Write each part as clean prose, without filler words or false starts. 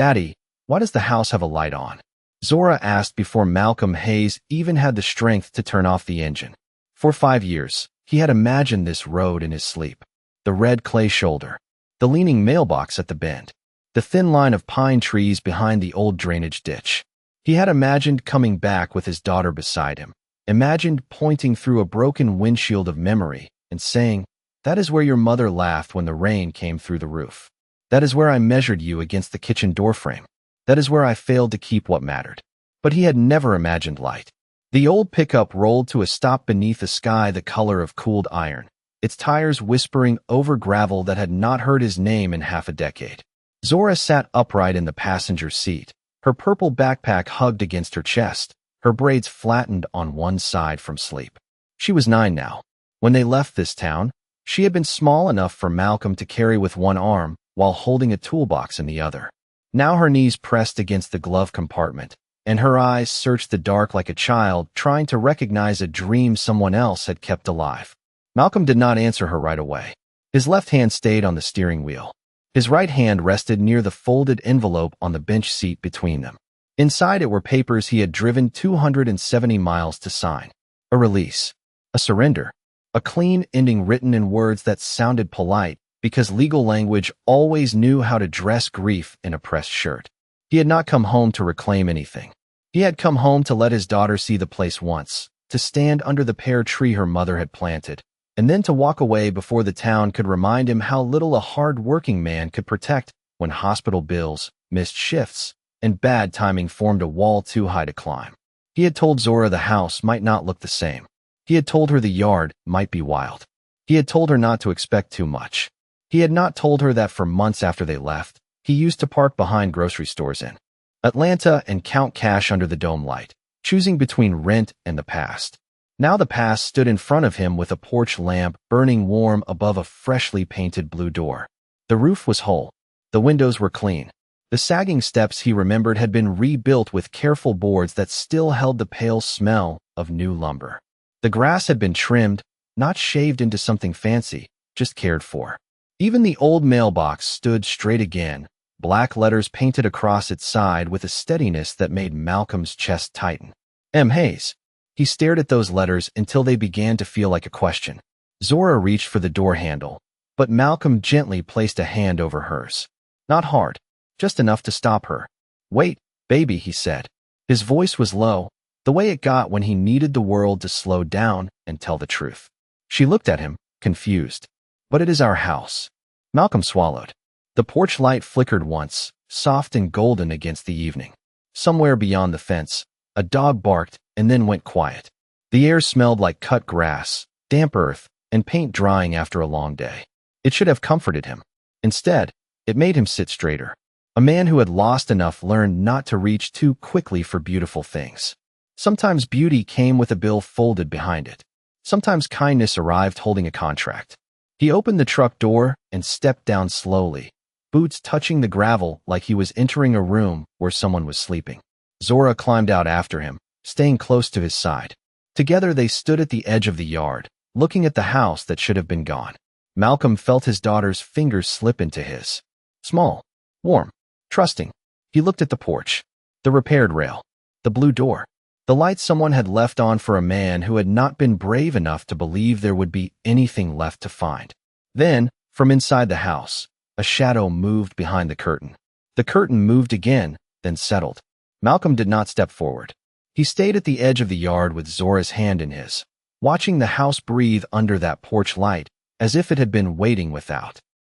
"Daddy, why does the house have a light on?" Zora asked before Malcolm Hayes even had the strength to turn off the engine. For 5 years, he had imagined this road in his sleep. The red clay shoulder, the leaning mailbox at the bend, the thin line of pine trees behind the old drainage ditch. He had imagined coming back with his daughter beside him, imagined pointing through a broken windshield of memory and saying, "That is where your mother laughed when the rain came through the roof. That is where I measured you against the kitchen doorframe. That is where I failed to keep what mattered." But he had never imagined light. The old pickup rolled to a stop beneath a sky the color of cooled iron, its tires whispering over gravel that had not heard his name in half a decade. Zora sat upright in the passenger seat, her purple backpack hugged against her chest, her braids flattened on one side from sleep. She was 9 now. When they left this town, she had been small enough for Malcolm to carry with one arm while holding a toolbox in the other. Now her knees pressed against the glove compartment, and her eyes searched the dark like a child trying to recognize a dream someone else had kept alive. Malcolm did not answer her right away. His left hand stayed on the steering wheel. His right hand rested near the folded envelope on the bench seat between them. Inside it were papers he had driven 270 miles to sign. A release. A surrender. A clean ending written in words that sounded polite, because legal language always knew how to dress grief in a pressed shirt. He had not come home to reclaim anything. He had come home to let his daughter see the place once, to stand under the pear tree her mother had planted, and then to walk away before the town could remind him how little a hard-working man could protect when hospital bills, missed shifts, and bad timing formed a wall too high to climb. He had told Zora the house might not look the same. He had told her the yard might be wild. He had told her not to expect too much. He had not told her that for months after they left, he used to park behind grocery stores in Atlanta and count cash under the dome light, choosing between rent and the past. Now the past stood in front of him with a porch lamp burning warm above a freshly painted blue door. The roof was whole. The windows were clean. The sagging steps he remembered had been rebuilt with careful boards that still held the pale smell of new lumber. The grass had been trimmed, not shaved into something fancy, just cared for. Even the old mailbox stood straight again, black letters painted across its side with a steadiness that made Malcolm's chest tighten. M. Hayes. He stared at those letters until they began to feel like a question. Zora reached for the door handle, but Malcolm gently placed a hand over hers. Not hard, just enough to stop her. "Wait, baby," he said. His voice was low, the way it got when he needed the world to slow down and tell the truth. She looked at him, confused. "But it is our house." Malcolm swallowed. The porch light flickered once, soft and golden against the evening. Somewhere beyond the fence, a dog barked and then went quiet. The air smelled like cut grass, damp earth, and paint drying after a long day. It should have comforted him. Instead, it made him sit straighter. A man who had lost enough learned not to reach too quickly for beautiful things. Sometimes beauty came with a bill folded behind it. Sometimes kindness arrived holding a contract. He opened the truck door and stepped down slowly, boots touching the gravel like he was entering a room where someone was sleeping. Zora climbed out after him, staying close to his side. Together they stood at the edge of the yard, looking at the house that should have been gone. Malcolm felt his daughter's fingers slip into his. Small, warm, trusting. He looked at the porch, the repaired rail, the blue door, the light someone had left on for a man who had not been brave enough to believe there would be anything left to find. Then, from inside the house, a shadow moved behind the curtain. The curtain moved again, then settled. Malcolm did not step forward. He stayed at the edge of the yard with Zora's hand in his, watching the house breathe under that porch light as if it had been waiting without.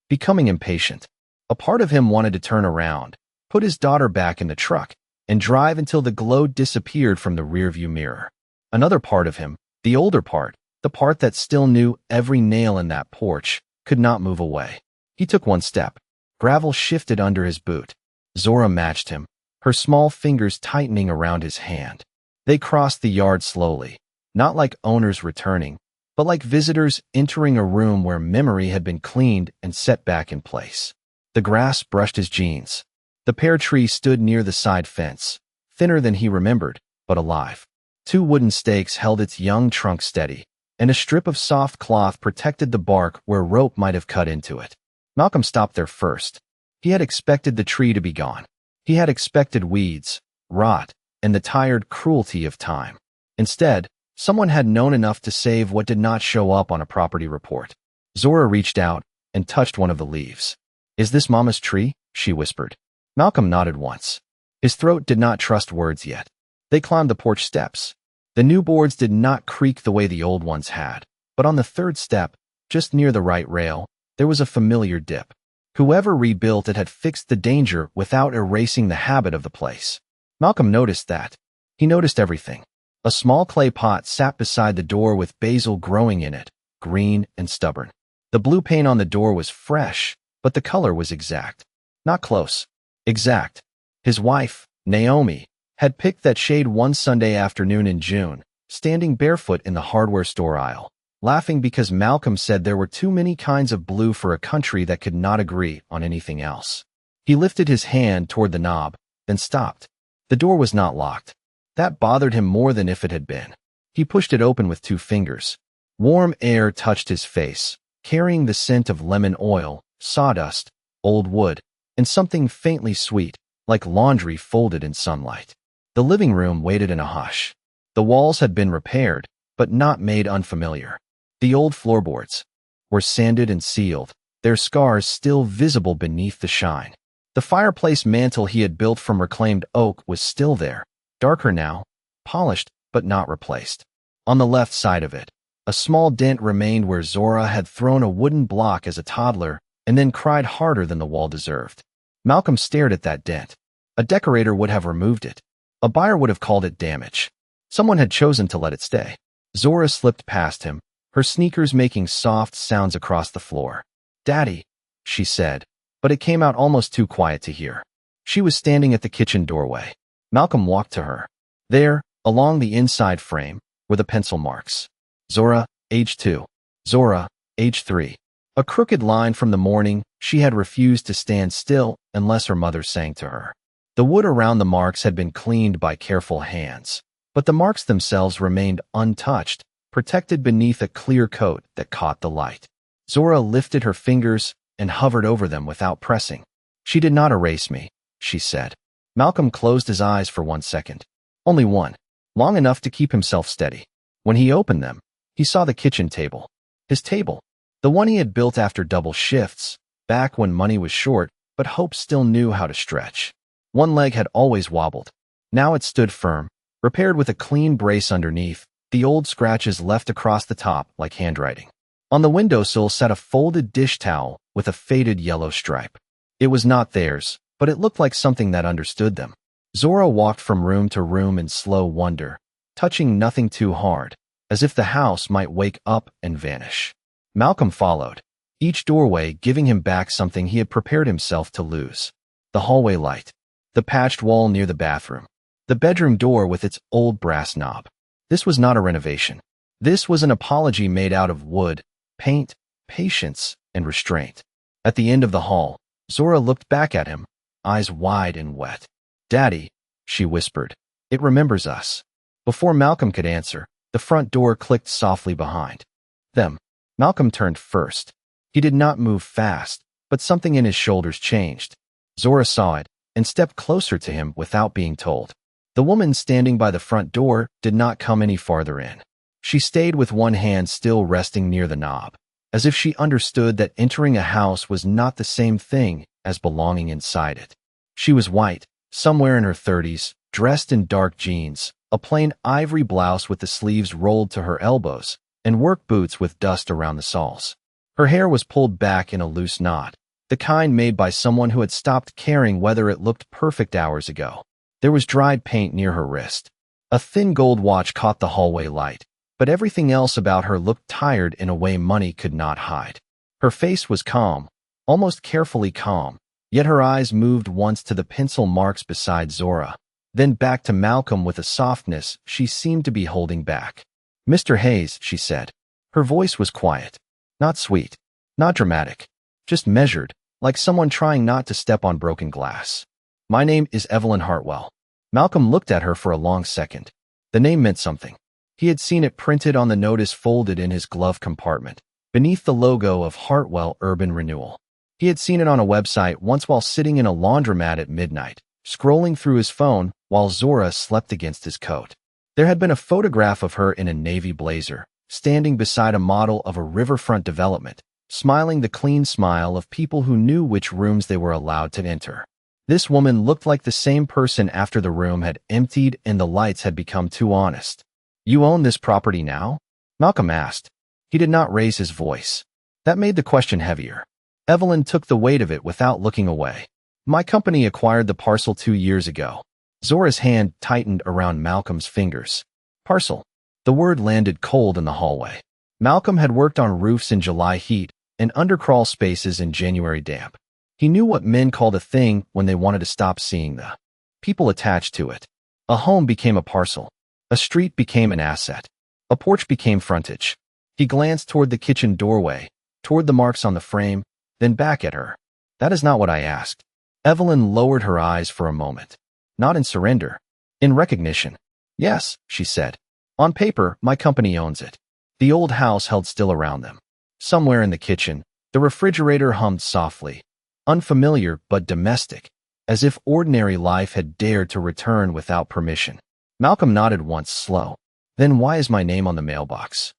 Becoming impatient, a part of him wanted to turn around, put his daughter back in the truck, and drive until the glow disappeared from the rearview mirror. Another part of him, the older part, the part that still knew every nail in that porch, could not move away. He took one step. Gravel shifted under his boot. Zora matched him, her small fingers tightening around his hand. They crossed the yard slowly, not like owners returning, but like visitors entering a room where memory had been cleaned and set back in place. The grass brushed his jeans. The pear tree stood near the side fence, thinner than he remembered, but alive. 2 wooden stakes held its young trunk steady, and a strip of soft cloth protected the bark where rope might have cut into it. Malcolm stopped there first. He had expected the tree to be gone. He had expected weeds, rot, and the tired cruelty of time. Instead, someone had known enough to save what did not show up on a property report. Zora reached out and touched one of the leaves. "Is this Mama's tree?" she whispered. Malcolm nodded once. His throat did not trust words yet. They climbed the porch steps. The new boards did not creak the way the old ones had, but on the third step, just near the right rail, there was a familiar dip. Whoever rebuilt it had fixed the danger without erasing the habit of the place. Malcolm noticed that. He noticed everything. A small clay pot sat beside the door with basil growing in it, green and stubborn. The blue paint on the door was fresh, but the color was exact. Not close. Exact. His wife, Naomi, had picked that shade one Sunday afternoon in June, standing barefoot in the hardware store aisle, laughing because Malcolm said there were too many kinds of blue for a country that could not agree on anything else. He lifted his hand toward the knob, then stopped. The door was not locked. That bothered him more than if it had been. He pushed it open with 2 fingers. Warm air touched his face, carrying the scent of lemon oil, sawdust, old wood, and something faintly sweet, like laundry folded in sunlight. The living room waited in a hush. The walls had been repaired, but not made unfamiliar. The old floorboards were sanded and sealed, their scars still visible beneath the shine. The fireplace mantel he had built from reclaimed oak was still there, darker now, polished but not replaced. On the left side of it, a small dent remained where Zora had thrown a wooden block as a toddler and then cried harder than the wall deserved. Malcolm stared at that dent. A decorator would have removed it. A buyer would have called it damage. Someone had chosen to let it stay. Zora slipped past him, her sneakers making soft sounds across the floor. "Daddy," she said, but it came out almost too quiet to hear. She was standing at the kitchen doorway. Malcolm walked to her. There, along the inside frame, were the pencil marks. Zora, age 2. Zora, age 3. A crooked line from the morning she had refused to stand still unless her mother sang to her. The wood around the marks had been cleaned by careful hands, but the marks themselves remained untouched, protected beneath a clear coat that caught the light. Zora lifted her fingers and hovered over them without pressing. "She did not erase me," she said. Malcolm closed his eyes for 1 second. Only one, long enough to keep himself steady. When he opened them, he saw the kitchen table. His table, the one he had built after double shifts, back when money was short, but hope still knew how to stretch. One leg had always wobbled. Now it stood firm, repaired with a clean brace underneath, the old scratches left across the top like handwriting. On the windowsill sat a folded dish towel with a faded yellow stripe. It was not theirs, but it looked like something that understood them. Zora walked from room to room in slow wonder, touching nothing too hard, as if the house might wake up and vanish. Malcolm followed, each doorway giving him back something he had prepared himself to lose. The hallway light, the patched wall near the bathroom, the bedroom door with its old brass knob. This was not a renovation. This was an apology made out of wood, paint, patience, and restraint. At the end of the hall, Zora looked back at him, eyes wide and wet. "Daddy," she whispered, "it remembers us." Before Malcolm could answer, the front door clicked softly behind them. Malcolm turned first. He did not move fast, but something in his shoulders changed. Zora saw it and stepped closer to him without being told. The woman standing by the front door did not come any farther in. She stayed with one hand still resting near the knob, as if she understood that entering a house was not the same thing as belonging inside it. She was white, somewhere in her 30s, dressed in dark jeans, a plain ivory blouse with the sleeves rolled to her elbows, and work boots with dust around the soles. Her hair was pulled back in a loose knot, the kind made by someone who had stopped caring whether it looked perfect hours ago. There was dried paint near her wrist. A thin gold watch caught the hallway light, but everything else about her looked tired in a way money could not hide. Her face was calm, almost carefully calm, yet her eyes moved once to the pencil marks beside Zora, then back to Malcolm with a softness she seemed to be holding back. "Mr. Hayes," she said. Her voice was quiet, not sweet, not dramatic, just measured, like someone trying not to step on broken glass. "My name is Evelyn Hartwell." Malcolm looked at her for a long second. The name meant something. He had seen it printed on the notice folded in his glove compartment, beneath the logo of Hartwell Urban Renewal. He had seen it on a website once while sitting in a laundromat at midnight, scrolling through his phone while Zora slept against his coat. There had been a photograph of her in a navy blazer, standing beside a model of a riverfront development, smiling the clean smile of people who knew which rooms they were allowed to enter. This woman looked like the same person after the room had emptied and the lights had become too honest. "You own this property now?" Malcolm asked. He did not raise his voice. That made the question heavier. Evelyn took the weight of it without looking away. "My company acquired the parcel 2 years ago." Zora's hand tightened around Malcolm's fingers. "Parcel." The word landed cold in the hallway. Malcolm had worked on roofs in July heat and undercrawl spaces in January damp. He knew what men called a thing when they wanted to stop seeing the people attached to it. A home became a parcel. A street became an asset. A porch became frontage. He glanced toward the kitchen doorway, toward the marks on the frame, then back at her. "That is not what I asked." Evelyn lowered her eyes for a moment. Not in surrender. In recognition. "Yes," she said. "On paper, my company owns it." The old house held still around them. Somewhere in the kitchen, the refrigerator hummed softly. Unfamiliar but domestic, as if ordinary life had dared to return without permission. Malcolm nodded once, slow. "Then why is my name on the mailbox?"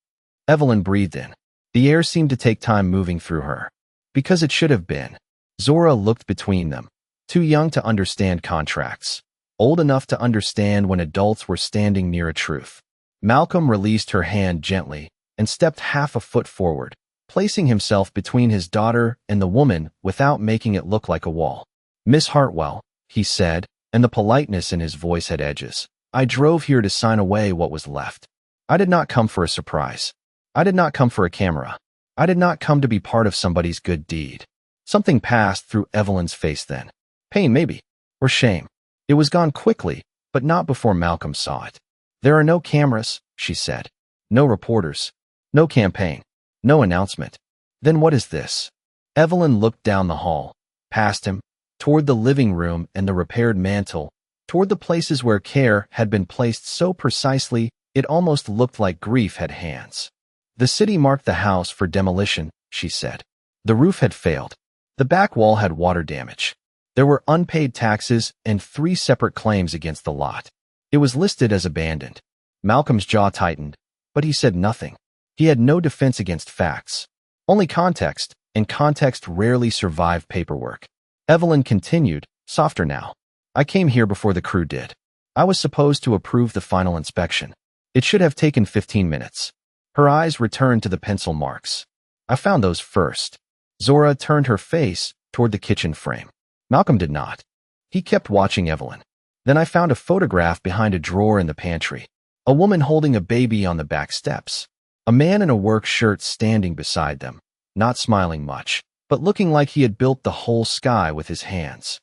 Evelyn breathed in. The air seemed to take time moving through her. "Because it should have been." Zora looked between them. Too young to understand contracts. Old enough to understand when adults were standing near a truth. Malcolm released her hand gently and stepped half a foot forward, placing himself between his daughter and the woman without making it look like a wall. "Miss Hartwell," he said, and the politeness in his voice had edges. "I drove here to sign away what was left. I did not come for a surprise. I did not come for a camera. I did not come to be part of somebody's good deed." Something passed through Evelyn's face then. Pain, maybe, or shame. It was gone quickly, but not before Malcolm saw it. "There are no cameras," she said. "No reporters. No campaign. No announcement. Then what is this?" Evelyn looked down the hall, past him, toward the living room and the repaired mantel, toward the places where care had been placed so precisely it almost looked like grief had hands. "The city marked the house for demolition," she said. "The roof had failed. The back wall had water damage. There were unpaid taxes and 3 separate claims against the lot. It was listed as abandoned." Malcolm's jaw tightened, but he said nothing. He had no defense against facts. Only context, and context rarely survived paperwork. Evelyn continued, softer now. "I came here before the crew did. I was supposed to approve the final inspection. It should have taken 15 minutes. Her eyes returned to the pencil marks. "I found those first." Zora turned her face toward the kitchen frame. Malcolm did not. He kept watching Evelyn. "Then I found a photograph behind a drawer in the pantry. A woman holding a baby on the back steps. A man in a work shirt standing beside them, not smiling much, but looking like he had built the whole sky with his hands."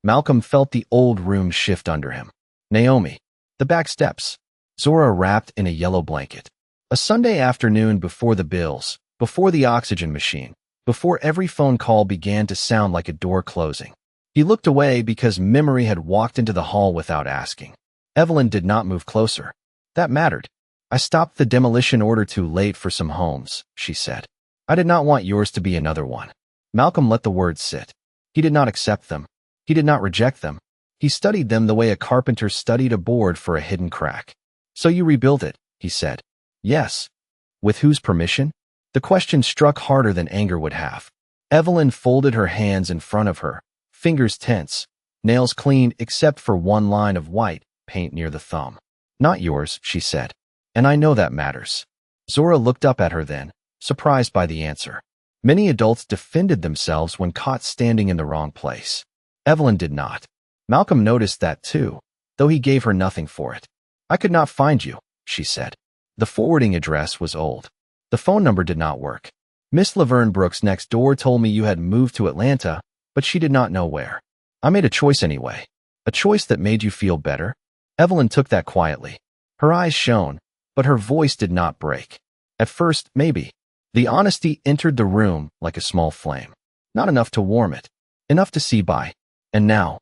Malcolm felt the old room shift under him. Naomi. The back steps. Zora wrapped in a yellow blanket. A Sunday afternoon before the bills, before the oxygen machine, before every phone call began to sound like a door closing. He looked away because memory had walked into the hall without asking. Evelyn did not move closer. That mattered. "I stopped the demolition order too late for some homes," she said. "I did not want yours to be another one." Malcolm let the words sit. He did not accept them. He did not reject them. He studied them the way a carpenter studied a board for a hidden crack. "So you rebuilt it," he said. "Yes." "With whose permission?" The question struck harder than anger would have. Evelyn folded her hands in front of her, fingers tense, nails clean except for one line of white paint near the thumb. "Not yours," she said. "And I know that matters." Zora looked up at her then, surprised by the answer. Many adults defended themselves when caught standing in the wrong place. Evelyn did not. Malcolm noticed that too, though he gave her nothing for it. "I could not find you," she said. "The forwarding address was old. The phone number did not work. Miss Laverne Brooks next door told me you had moved to Atlanta, but she did not know where. I made a choice anyway. A choice that made you feel better." Evelyn took that quietly. Her eyes shone, but her voice did not break. At first, maybe. The honesty entered the room like a small flame. Not enough to warm it. Enough to see by. "And now?"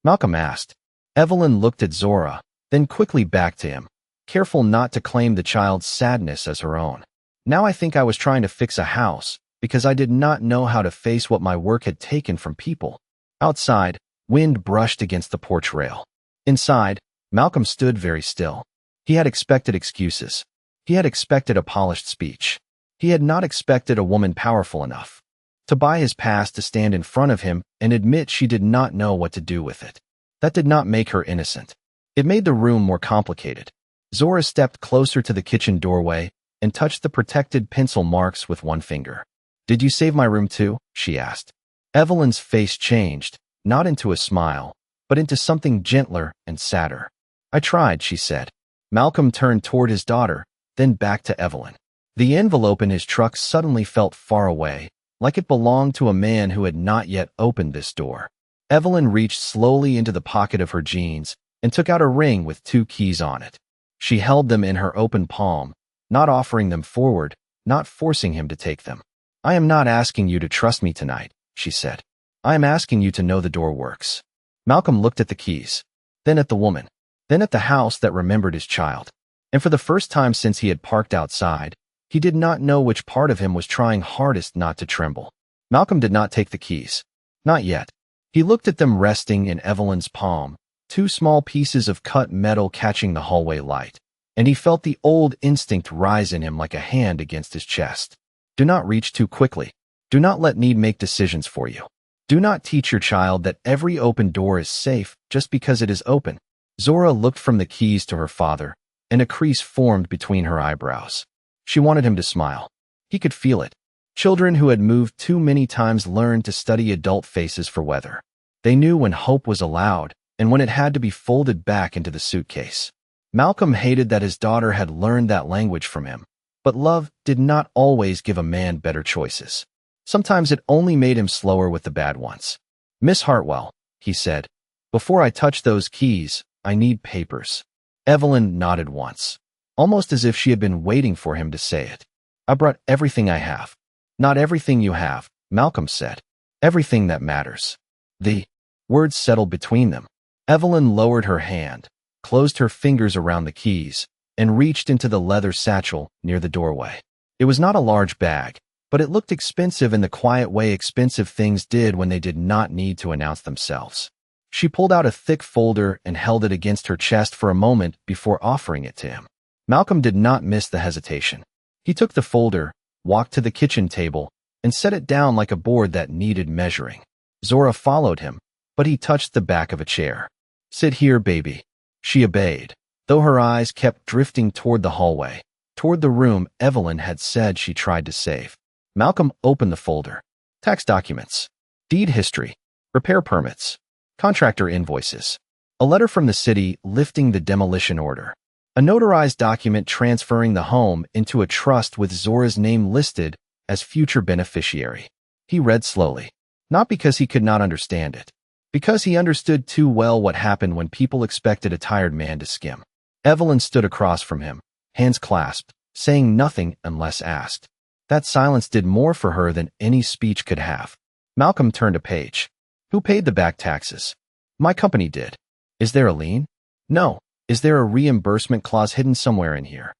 Malcolm asked. Evelyn looked at Zora, then quickly back to him, careful not to claim the child's sadness as her own. "Now I think I was trying to fix a house because I did not know how to face what my work had taken from people." Outside, Wind brushed against the porch rail. Inside, Malcolm stood very still. He had expected excuses. He had expected a polished speech. He had not expected a woman powerful enough to buy his past to stand in front of him and admit she did not know what to do with it. That did not make her innocent. It made the room more complicated. Zora stepped closer to the kitchen doorway and touched the protected pencil marks with one finger. "Did you save my room too?" she asked. Evelyn's face changed, not into a smile, but into something gentler and sadder. "I tried," she said. Malcolm turned toward his daughter, then back to Evelyn. The envelope in his truck suddenly felt far away, like it belonged to a man who had not yet opened this door. Evelyn reached slowly into the pocket of her jeans and took out a ring with 2 keys on it. She held them in her open palm, not offering them forward, not forcing him to take them. "I am not asking you to trust me tonight," she said. "I am asking you to know the door works." Malcolm looked at the keys, then at the woman, then at the house that remembered his child. And for the first time since he had parked outside, he did not know which part of him was trying hardest not to tremble. Malcolm did not take the keys. Not yet. He looked at them resting in Evelyn's palm, 2 small pieces of cut metal catching the hallway light, and he felt the old instinct rise in him like a hand against his chest. Do not reach too quickly. Do not let need make decisions for you. Do not teach your child that every open door is safe just because it is open. Zora looked from the keys to her father, and a crease formed between her eyebrows. She wanted him to smile. He could feel it. Children who had moved too many times learned to study adult faces for weather. They knew when hope was allowed and when it had to be folded back into the suitcase. Malcolm hated that his daughter had learned that language from him, but love did not always give a man better choices. Sometimes it only made him slower with the bad ones. "Miss Hartwell," he said, "before I touch those keys, I need papers." Evelyn nodded once, almost as if she had been waiting for him to say it. "I brought everything I have." "Not everything you have," Malcolm said. "Everything that matters." The words settled between them. Evelyn lowered her hand, closed her fingers around the keys, and reached into the leather satchel near the doorway. It was not a large bag, but it looked expensive in the quiet way expensive things did when they did not need to announce themselves. She pulled out a thick folder and held it against her chest for a moment before offering it to him. Malcolm did not miss the hesitation. He took the folder, walked to the kitchen table, and set it down like a board that needed measuring. Zora followed him, but he touched the back of a chair. "Sit here, baby." She obeyed, though her eyes kept drifting toward the hallway, toward the room Evelyn had said she tried to save. Malcolm opened the folder. Tax documents, deed history, repair permits, contractor invoices, a letter from the city lifting the demolition order, a notarized document transferring the home into a trust with Zora's name listed as future beneficiary. He read slowly, not because he could not understand it, because he understood too well what happened when people expected a tired man to skim. Evelyn stood across from him, hands clasped, saying nothing unless asked. That silence did more for her than any speech could have. Malcolm turned a page. "Who paid the back taxes?" "My company did." "Is there a lien?" "No." "Is there a reimbursement clause hidden somewhere in here?"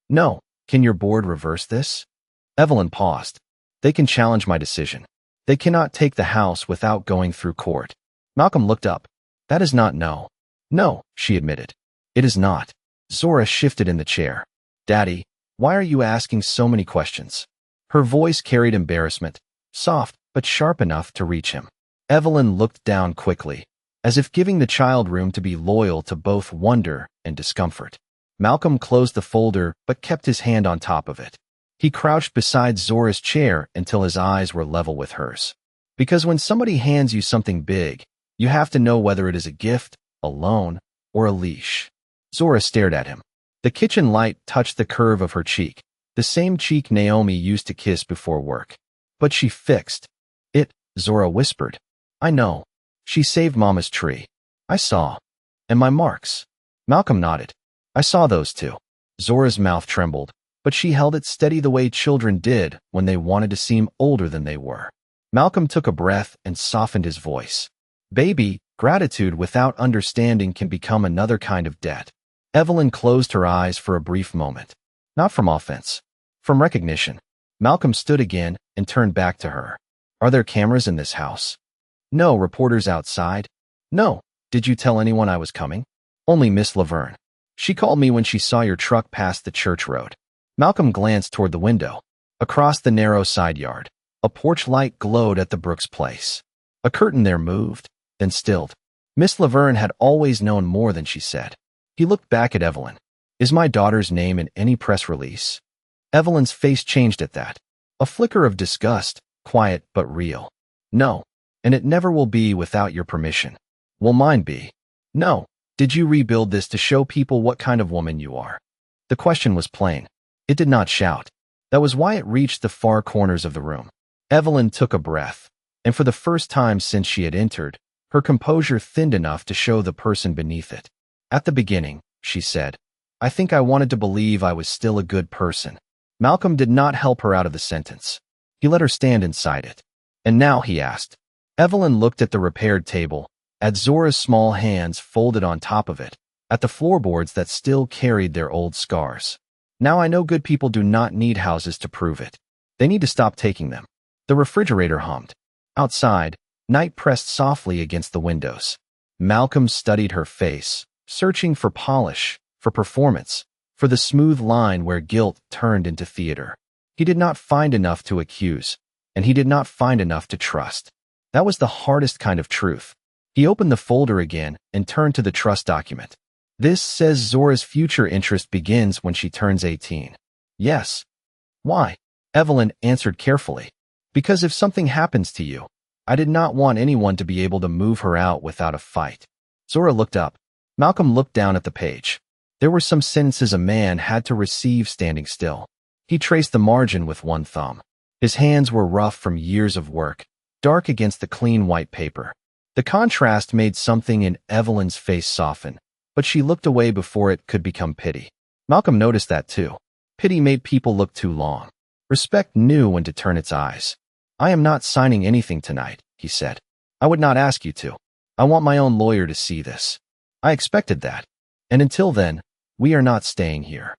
"No." "Can your board reverse this?" Evelyn paused. "They can challenge my decision. They cannot take the house without going through court." Malcolm looked up. "That is not no." "No," she admitted. "It is not." Zora shifted in the chair. "Daddy, why are you asking so many questions?" Her voice carried embarrassment, soft but sharp enough to reach him. Evelyn looked down quickly, as if giving the child room to be loyal to both wonder and discomfort. Malcolm closed the folder but kept his hand on top of it. He crouched beside Zora's chair until his eyes were level with hers. Because when somebody hands you something big, you have to know whether it is a gift, a loan, or a leash. Zora stared at him. The kitchen light touched the curve of her cheek, the same cheek Naomi used to kiss before work. But she fixed it, Zora whispered. "I know. She saved Mama's tree. I saw. And my marks." Malcolm nodded. "I saw those too." Zora's mouth trembled, but she held it steady the way children did when they wanted to seem older than they were. Malcolm took a breath and softened his voice. "Baby, gratitude without understanding can become another kind of debt." Evelyn closed her eyes for a brief moment. Not from offense, from recognition. Malcolm stood again and turned back to her. "Are there cameras in this house?" "No, reporters outside." No. Did you tell anyone I was coming? Only Miss Laverne. She called me when she saw your truck pass the church road. Malcolm glanced toward the window. Across the narrow side yard, a porch light glowed at the Brooks place. A curtain there moved, then stilled. Miss Laverne had always known more than she said. He looked back at Evelyn. Is my daughter's name in any press release? Evelyn's face changed at that. A flicker of disgust, quiet but real. No, and it never will be without your permission. Will mine be? No. Did you rebuild this to show people what kind of woman you are? The question was plain. It did not shout. That was why it reached the far corners of the room. Evelyn took a breath, and for the first time since she had entered, her composure thinned enough to show the person beneath it. At the beginning, she said, I think I wanted to believe I was still a good person. Malcolm did not help her out of the sentence. He let her stand inside it. And now, he asked. Evelyn looked at the repaired table, at Zora's small hands folded on top of it, at the floorboards that still carried their old scars. Now I know good people do not need houses to prove it. They need to stop taking them. The refrigerator hummed. Outside, night pressed softly against the windows. Malcolm studied her face, searching for polish, for performance, for the smooth line where guilt turned into theater. He did not find enough to accuse, and he did not find enough to trust. That was the hardest kind of truth. He opened the folder again and turned to the trust document. This says Zora's future interest begins when she turns 18. Yes. Why? Evelyn answered carefully. Because if something happens to you, I did not want anyone to be able to move her out without a fight. Zora looked up. Malcolm looked down at the page. There were some sentences a man had to receive standing still. He traced the margin with one thumb. His hands were rough from years of work, dark against the clean white paper. The contrast made something in Evelyn's face soften, but she looked away before it could become pity. Malcolm noticed that too. Pity made people look too long. Respect knew when to turn its eyes. I am not signing anything tonight, he said. I would not ask you to. I want my own lawyer to see this. I expected that. And until then, we are not staying here.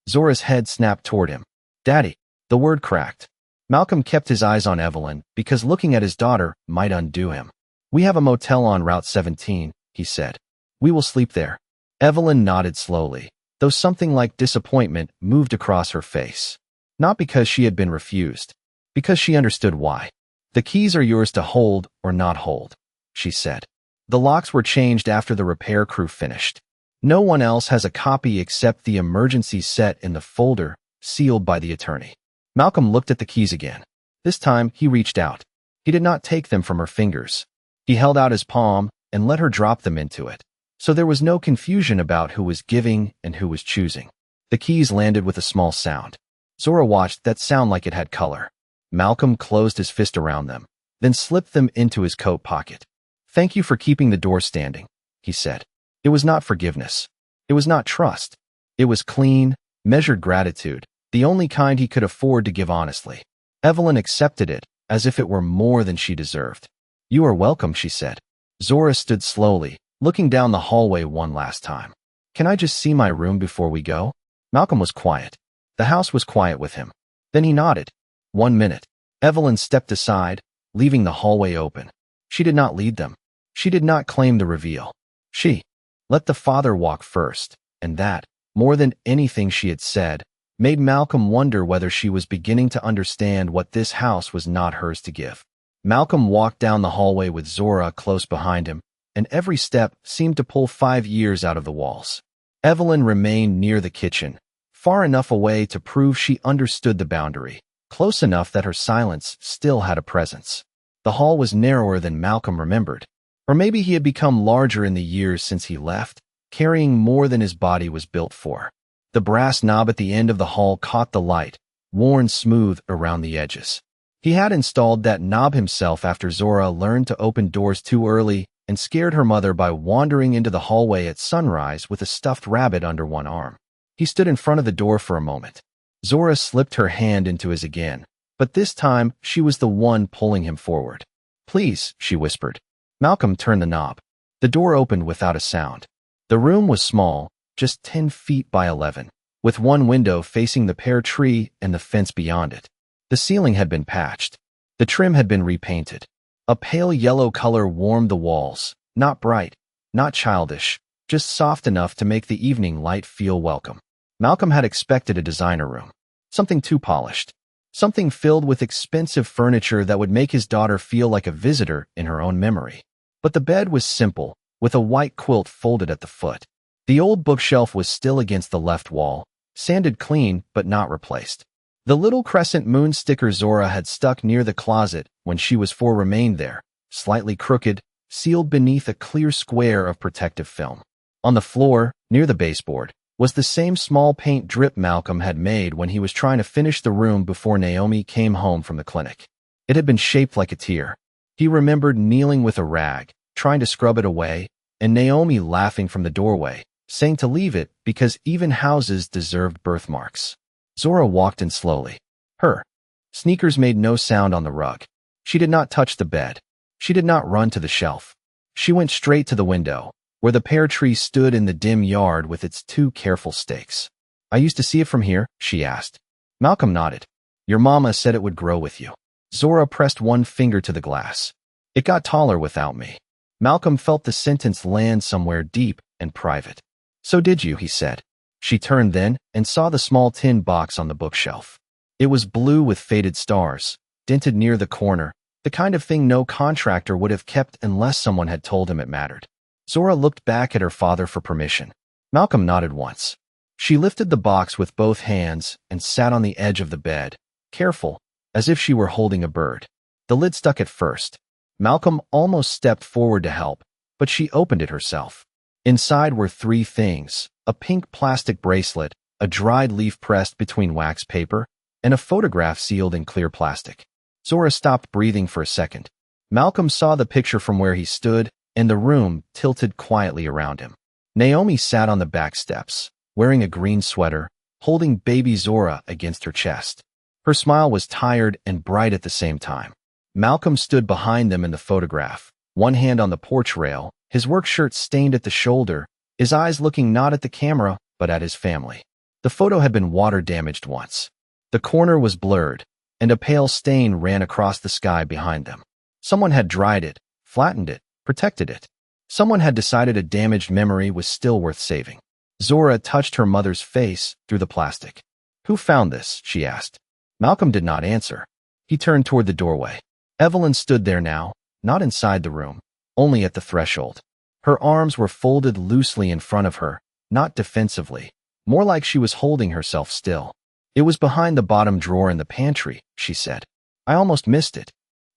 Zora's head snapped toward him. Daddy. The word cracked. Malcolm kept his eyes on Evelyn because looking at his daughter might undo him. We have a motel on Route 17, he said. We will sleep there. Evelyn nodded slowly, though something like disappointment moved across her face. Not because she had been refused, because she understood why. The keys are yours to hold or not hold, she said. The locks were changed after the repair crew finished. No one else has a copy except the emergency set in the folder, sealed by the attorney. Malcolm looked at the keys again. This time, he reached out. He did not take them from her fingers. He held out his palm and let her drop them into it. So there was no confusion about who was giving and who was choosing. The keys landed with a small sound. Zora watched that sound like it had color. Malcolm closed his fist around them, then slipped them into his coat pocket. Thank you for keeping the door standing, he said. It was not forgiveness. It was not trust. It was clean, measured gratitude, the only kind he could afford to give honestly. Evelyn accepted it as if it were more than she deserved. You are welcome, she said. Zora stood slowly, looking down the hallway one last time. Can I just see my room before we go? Malcolm was quiet. The house was quiet with him. Then he nodded. 1 minute. Evelyn stepped aside, leaving the hallway open. She did not lead them. She did not claim the reveal. She let the father walk first, and that, more than anything she had said, made Malcolm wonder whether she was beginning to understand what this house was not hers to give. Malcolm walked down the hallway with Zora close behind him, and every step seemed to pull 5 years out of the walls. Evelyn remained near the kitchen, far enough away to prove she understood the boundary, close enough that her silence still had a presence. The hall was narrower than Malcolm remembered, or maybe he had become larger in the years since he left, carrying more than his body was built for. The brass knob at the end of the hall caught the light, worn smooth around the edges. He had installed that knob himself after Zora learned to open doors too early and scared her mother by wandering into the hallway at sunrise with a stuffed rabbit under one arm. He stood in front of the door for a moment. Zora slipped her hand into his again, but this time she was the one pulling him forward. Please, she whispered. Malcolm turned the knob. The door opened without a sound. The room was small, just 10 feet by 11, with one window facing the pear tree and the fence beyond it. The ceiling had been patched. The trim had been repainted. A pale yellow color warmed the walls, Not bright, not childish, just soft enough to make the evening light feel welcome. Malcolm had expected a designer room. Something too polished. Something filled with expensive furniture that would make his daughter feel like a visitor in her own memory. But the bed was simple, with a white quilt folded at the foot. The old bookshelf was still against the left wall, sanded clean but not replaced. The little crescent moon sticker Zora had stuck near the closet when she was 4 remained there, slightly crooked, sealed beneath a clear square of protective film. On the floor, near the baseboard, was the same small paint drip Malcolm had made when he was trying to finish the room before Naomi came home from the clinic. It had been shaped like a tear. He remembered kneeling with a rag, trying to scrub it away, and Naomi laughing from the doorway, saying to leave it because even houses deserved birthmarks. Zora walked in slowly. Her sneakers made no sound on the rug. She did not touch the bed. She did not run to the shelf. She went straight to the window, where the pear tree stood in the dim yard with its 2 careful stakes. I used to see it from here, she asked. Malcolm nodded. Your mama said it would grow with you. Zora pressed one finger to the glass. It got taller without me. Malcolm felt the sentence land somewhere deep and private. So did you, he said. She turned then and saw the small tin box on the bookshelf. It was blue with faded stars, dented near the corner, the kind of thing no contractor would have kept unless someone had told him it mattered. Zora looked back at her father for permission. Malcolm nodded once. She lifted the box with both hands and sat on the edge of the bed, careful, as if she were holding a bird. The lid stuck at first. Malcolm almost stepped forward to help, but she opened it herself. Inside were 3 things: a pink plastic bracelet, a dried leaf pressed between wax paper, and a photograph sealed in clear plastic. Zora stopped breathing for a second. Malcolm saw the picture from where he stood, and the room tilted quietly around him. Naomi sat on the back steps, wearing a green sweater, holding baby Zora against her chest. Her smile was tired and bright at the same time. Malcolm stood behind them in the photograph, one hand on the porch rail, his work shirt stained at the shoulder, his eyes looking not at the camera, but at his family. The photo had been water-damaged once. The corner was blurred, and a pale stain ran across the sky behind them. Someone had dried it, flattened it, protected it. Someone had decided a damaged memory was still worth saving. Zora touched her mother's face through the plastic. Who found this? She asked. Malcolm did not answer. He turned toward the doorway. Evelyn stood there now, not inside the room, only at the threshold. Her arms were folded loosely in front of her, not defensively, more like she was holding herself still. It was behind the bottom drawer in the pantry, she said. I almost missed it.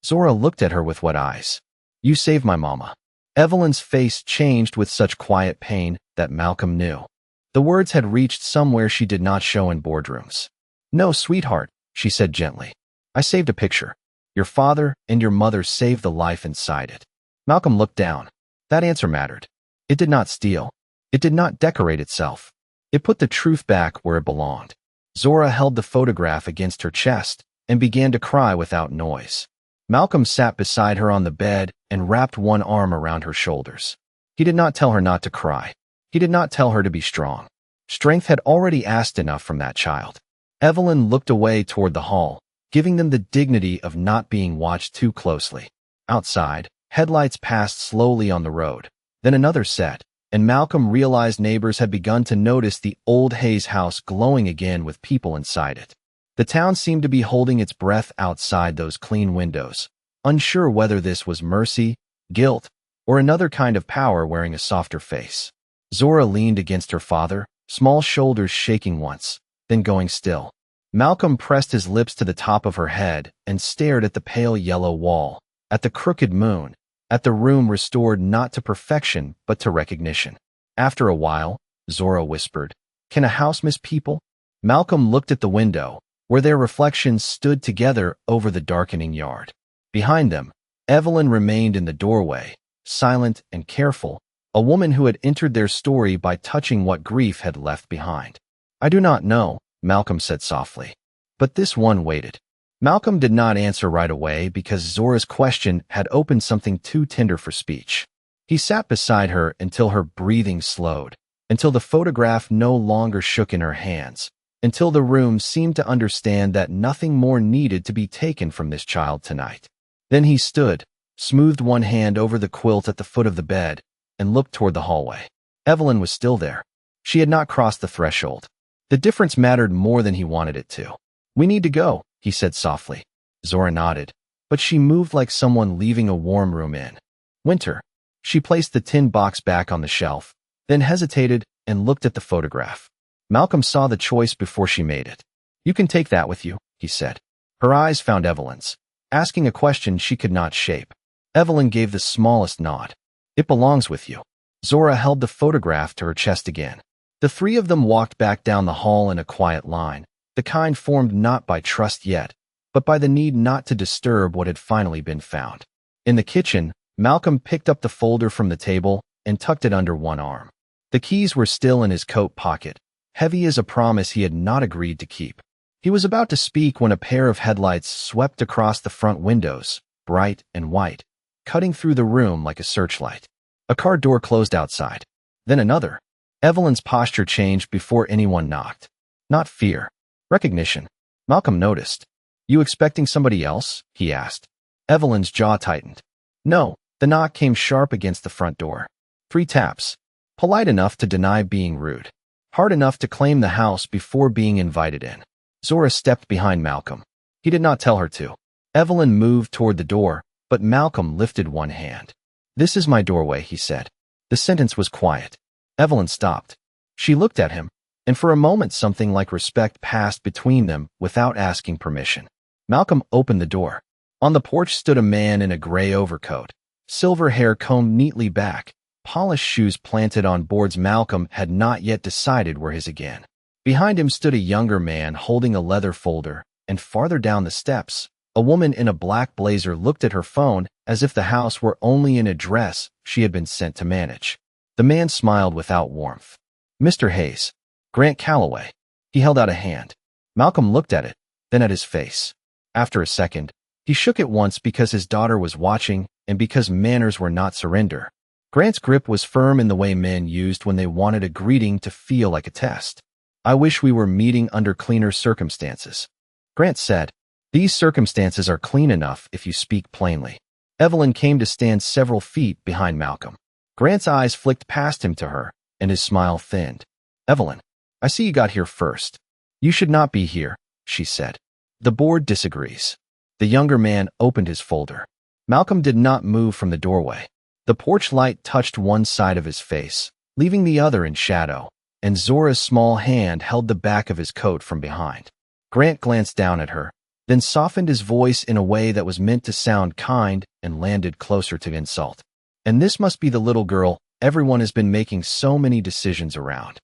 Zora looked at her with wet eyes. You saved my mama. Evelyn's face changed with such quiet pain that Malcolm knew. The words had reached somewhere she did not show in boardrooms. No, sweetheart, she said gently. I saved a picture. Your father and your mother saved the life inside it. Malcolm looked down. That answer mattered. It did not steal. It did not decorate itself. It put the truth back where it belonged. Zora held the photograph against her chest and began to cry without noise. Malcolm sat beside her on the bed and wrapped one arm around her shoulders. He did not tell her not to cry. He did not tell her to be strong. Strength had already asked enough from that child. Evelyn looked away toward the hall, giving them the dignity of not being watched too closely. Outside, headlights passed slowly on the road. Then another set, and Malcolm realized neighbors had begun to notice the old Hayes house glowing again with people inside it. The town seemed to be holding its breath outside those clean windows, unsure whether this was mercy, guilt, or another kind of power wearing a softer face. Zora leaned against her father, small shoulders shaking once, then going still. Malcolm pressed his lips to the top of her head and stared at the pale yellow wall, at the crooked moon, at the room restored not to perfection but to recognition. After a while, Zora whispered, "Can a house miss people?" Malcolm looked at the window, where their reflections stood together over the darkening yard. Behind them, Evelyn remained in the doorway, silent and careful, a woman who had entered their story by touching what grief had left behind. "I do not know," Malcolm said softly. But this one waited. Malcolm did not answer right away because Zora's question had opened something too tender for speech. He sat beside her until her breathing slowed, until the photograph no longer shook in her hands, until the room seemed to understand that nothing more needed to be taken from this child tonight. Then he stood, smoothed one hand over the quilt at the foot of the bed, and looked toward the hallway. Evelyn was still there. She had not crossed the threshold. The difference mattered more than he wanted it to. "We need to go," he said softly. Zora nodded, but she moved like someone leaving a warm room in winter. She placed the tin box back on the shelf, then hesitated and looked at the photograph. Malcolm saw the choice before she made it. "You can take that with you," he said. Her eyes found Evelyn's, asking a question she could not shape. Evelyn gave the smallest nod. "It belongs with you." Zora held the photograph to her chest again. The three of them walked back down the hall in a quiet line, the kind formed not by trust yet, but by the need not to disturb what had finally been found. In the kitchen, Malcolm picked up the folder from the table and tucked it under one arm. The keys were still in his coat pocket, heavy as a promise he had not agreed to keep. He was about to speak when a pair of headlights swept across the front windows, bright and white, cutting through the room like a searchlight. A car door closed outside. Then another. Evelyn's posture changed before anyone knocked. Not fear. Recognition. Malcolm noticed. "You expecting somebody else?" he asked. Evelyn's jaw tightened. "No." The knock came sharp against the front door. 3 taps. Polite enough to deny being rude. Hard enough to claim the house before being invited in. Zora stepped behind Malcolm. He did not tell her to. Evelyn moved toward the door, but Malcolm lifted one hand. "This is my doorway," he said. The sentence was quiet. Evelyn stopped. She looked at him, and for a moment something like respect passed between them without asking permission. Malcolm opened the door. On the porch stood a man in a gray overcoat, silver hair combed neatly back, polished shoes planted on boards Malcolm had not yet decided were his again. Behind him stood a younger man holding a leather folder, and farther down the steps, a woman in a black blazer looked at her phone as if the house were only an address she had been sent to manage. The man smiled without warmth. "Mr. Hayes. Grant Calloway." He held out a hand. Malcolm looked at it, then at his face. After a second, he shook it once because his daughter was watching and because manners were not surrender. Grant's grip was firm in the way men used when they wanted a greeting to feel like a test. "I wish we were meeting under cleaner circumstances," Grant said. "These circumstances are clean enough if you speak plainly." Evelyn came to stand several feet behind Malcolm. Grant's eyes flicked past him to her, and his smile thinned. "Evelyn, I see you got here first. You should not be here," she said. "The board disagrees." The younger man opened his folder. Malcolm did not move from the doorway. The porch light touched one side of his face, leaving the other in shadow, and Zora's small hand held the back of his coat from behind. Grant glanced down at her, then softened his voice in a way that was meant to sound kind and landed closer to insult. "And this must be the little girl everyone has been making so many decisions around."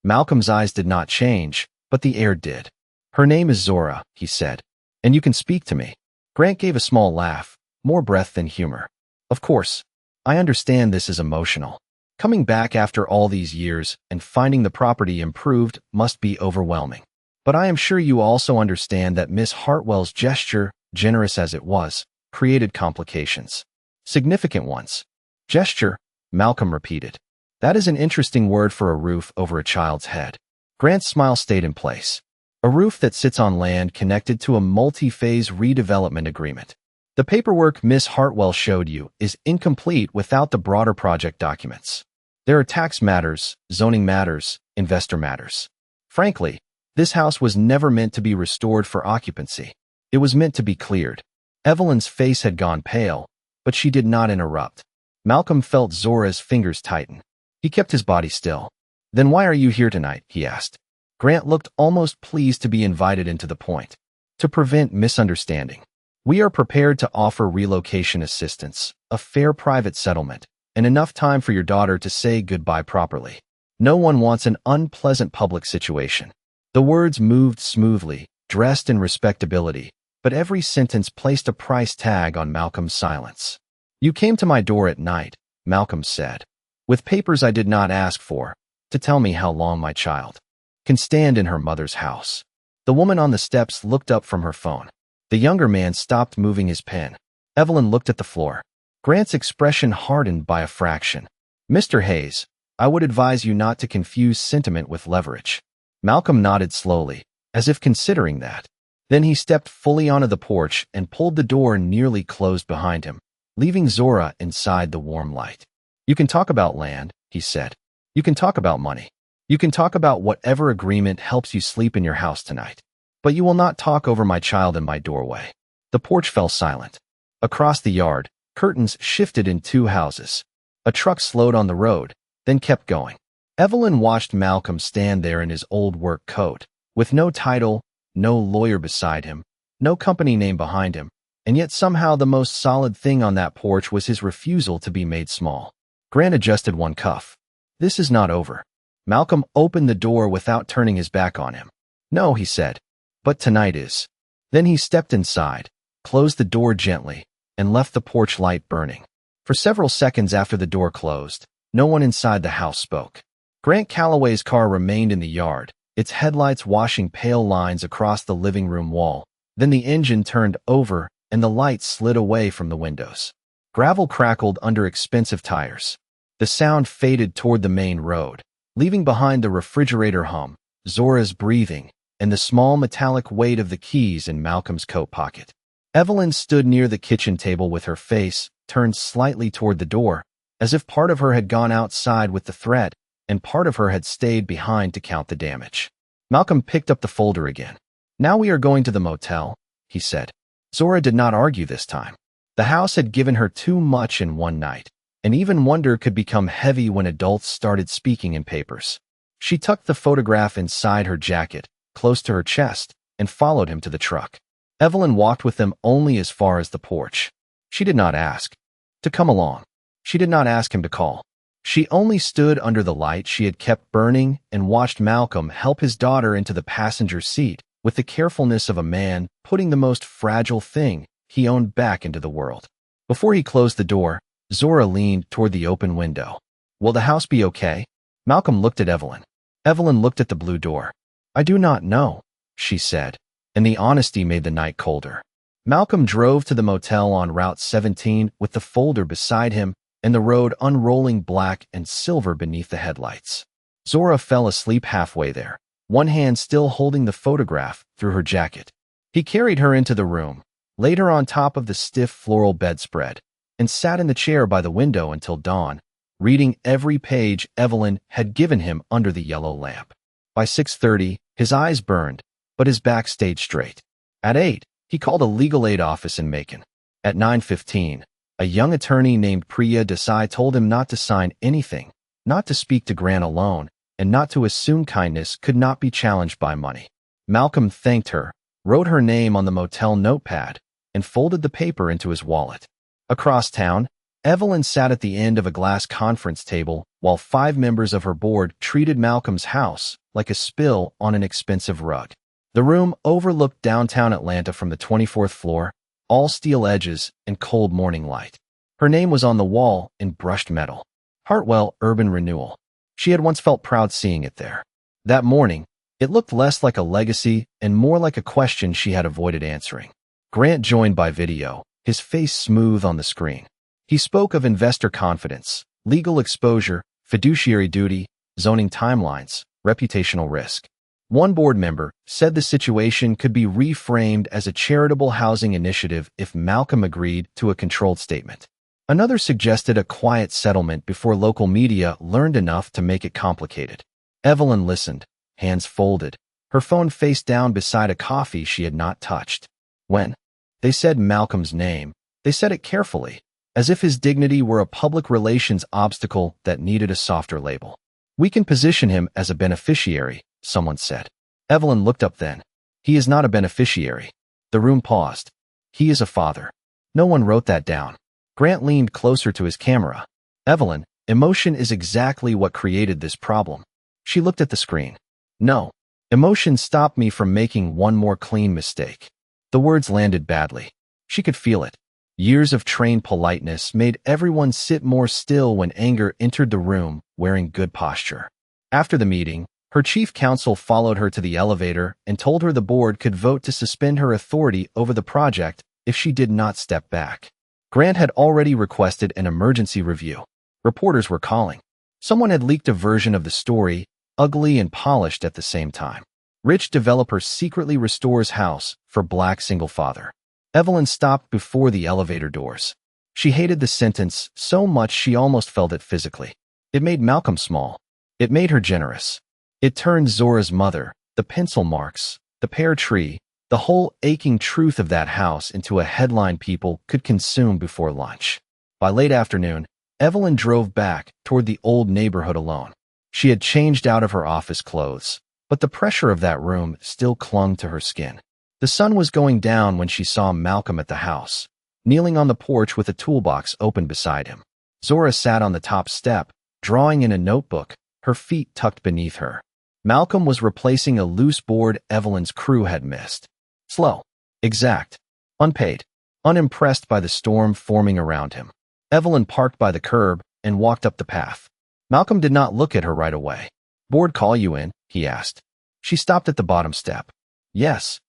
Malcolm's eyes did not change, but the air did. "Her name is Zora," he said, "and you can speak to me." Grant gave a small laugh, more breath than humor. "Of course. I understand this is emotional. Coming back after all these years and finding the property improved must be overwhelming. But I am sure you also understand that Miss Hartwell's gesture, generous as it was, created complications. Significant ones." "Gesture," Malcolm repeated. "That is an interesting word for a roof over a child's head." Grant's smile stayed in place. "A roof that sits on land connected to a multi-phase redevelopment agreement. The paperwork Miss Hartwell showed you is incomplete without the broader project documents. There are tax matters, zoning matters, investor matters. Frankly, this house was never meant to be restored for occupancy. It was meant to be cleared." Evelyn's face had gone pale, but she did not interrupt. Malcolm felt Zora's fingers tighten. He kept his body still. "Then why are you here tonight?" he asked. Grant looked almost pleased to be invited into the point. "To prevent misunderstanding. We are prepared to offer relocation assistance, a fair private settlement, and enough time for your daughter to say goodbye properly. No one wants an unpleasant public situation." The words moved smoothly, dressed in respectability, but every sentence placed a price tag on Malcolm's silence. "You came to my door at night," Malcolm said, "with papers I did not ask for, to tell me how long my child can stand in her mother's house." The woman on the steps looked up from her phone. The younger man stopped moving his pen. Evelyn looked at the floor. Grant's expression hardened by a fraction. "Mr. Hayes, I would advise you not to confuse sentiment with leverage." Malcolm nodded slowly, as if considering that. Then he stepped fully onto the porch and pulled the door nearly closed behind him. leaving Zora inside the warm light. You can talk about land, he said. You can talk about money. You can talk about whatever agreement helps you sleep in your house tonight. But you will not talk over my child in my doorway. The porch fell silent. Across the yard, curtains shifted in two houses. A truck slowed on the road, then kept going. Evelyn watched Malcolm stand there in his old work coat, with no title, no lawyer beside him, no company name behind him, and yet somehow the most solid thing on that porch was his refusal to be made small. Grant adjusted one cuff. This is not over. Malcolm opened the door without turning his back on him. No, he said, but tonight is. Then he stepped inside, closed the door gently, and left the porch light burning. For several seconds after the door closed, no one inside the house spoke. Grant Calloway's car remained in the yard, its headlights washing pale lines across the living room wall. Then the engine turned over and the lights slid away from the windows. Gravel crackled under expensive tires. The sound faded toward the main road, leaving behind the refrigerator hum, Zora's breathing, and the small metallic weight of the keys in Malcolm's coat pocket. Evelyn stood near the kitchen table with her face turned slightly toward the door, as if part of her had gone outside with the threat and part of her had stayed behind to count the damage. Malcolm picked up the folder again. Now we are going to the motel, he said. Zora did not argue this time. The house had given her too much in one night, and even wonder could become heavy when adults started speaking in papers. She tucked the photograph inside her jacket, close to her chest, and followed him to the truck. Evelyn walked with them only as far as the porch. She did not ask to come along. She did not ask him to call. She only stood under the light she had kept burning and watched Malcolm help his daughter into the passenger seat with the carefulness of a man putting the most fragile thing he owned back into the world. Before he closed the door, Zora leaned toward the open window. Will the house be okay? Malcolm looked at Evelyn. Evelyn looked at the blue door. I do not know, she said, and the honesty made the night colder. Malcolm drove to the motel on Route 17 with the folder beside him and the road unrolling black and silver beneath the headlights. Zora fell asleep halfway there, one hand still holding the photograph through her jacket. He carried her into the room, laid her on top of the stiff floral bedspread, and sat in the chair by the window until dawn, reading every page Evelyn had given him under the yellow lamp. By 6:30, his eyes burned, but his back stayed straight. At 8, he called a legal aid office in Macon. At 9:15, a young attorney named Priya Desai told him not to sign anything, not to speak to Grant alone, and not to assume kindness could not be challenged by money. Malcolm thanked her, wrote her name on the motel notepad, and folded the paper into his wallet. Across town, Evelyn sat at the end of a glass conference table while 5 members of her board treated Malcolm's house like a spill on an expensive rug. The room overlooked downtown Atlanta from the 24th floor, all steel edges and cold morning light. Her name was on the wall in brushed metal. Hartwell Urban Renewal. She had once felt proud seeing it there. That morning, it looked less like a legacy and more like a question she had avoided answering. Grant joined by video, his face smooth on the screen. He spoke of investor confidence, legal exposure, fiduciary duty, zoning timelines, reputational risk. One board member said the situation could be reframed as a charitable housing initiative if Malcolm agreed to a controlled statement. Another suggested a quiet settlement before local media learned enough to make it complicated. Evelyn listened, hands folded, her phone face down beside a coffee she had not touched. When they said Malcolm's name, they said it carefully, as if his dignity were a public relations obstacle that needed a softer label. We can position him as a beneficiary, someone said. Evelyn looked up then. He is not a beneficiary. The room paused. He is a father. No one wrote that down. Grant leaned closer to his camera. Evelyn, emotion is exactly what created this problem. She looked at the screen. No. Emotion stopped me from making one more clean mistake. The words landed badly. She could feel it. Years of trained politeness made everyone sit more still when anger entered the room, wearing good posture. After the meeting, her chief counsel followed her to the elevator and told her the board could vote to suspend her authority over the project if she did not step back. Grant had already requested an emergency review. Reporters were calling. Someone had leaked a version of the story, ugly and polished at the same time. Rich developer secretly restores house for black single father. Evelyn stopped before the elevator doors. She hated the sentence so much she almost felt it physically. It made Malcolm small. It made her generous. It turned Zora's mother, the pencil marks, the pear tree, the whole aching truth of that house into a headline people could consume before lunch. By late afternoon, Evelyn drove back toward the old neighborhood alone. She had changed out of her office clothes, but the pressure of that room still clung to her skin. The sun was going down when she saw Malcolm at the house, kneeling on the porch with a toolbox open beside him. Zora sat on the top step, drawing in a notebook, her feet tucked beneath her. Malcolm was replacing a loose board Evelyn's crew had missed. Slow, exact, unpaid, unimpressed by the storm forming around him. Evelyn parked by the curb and walked up the path. Malcolm did not look at her right away. "Board call you in?" he asked. She stopped at the bottom step. "Yes."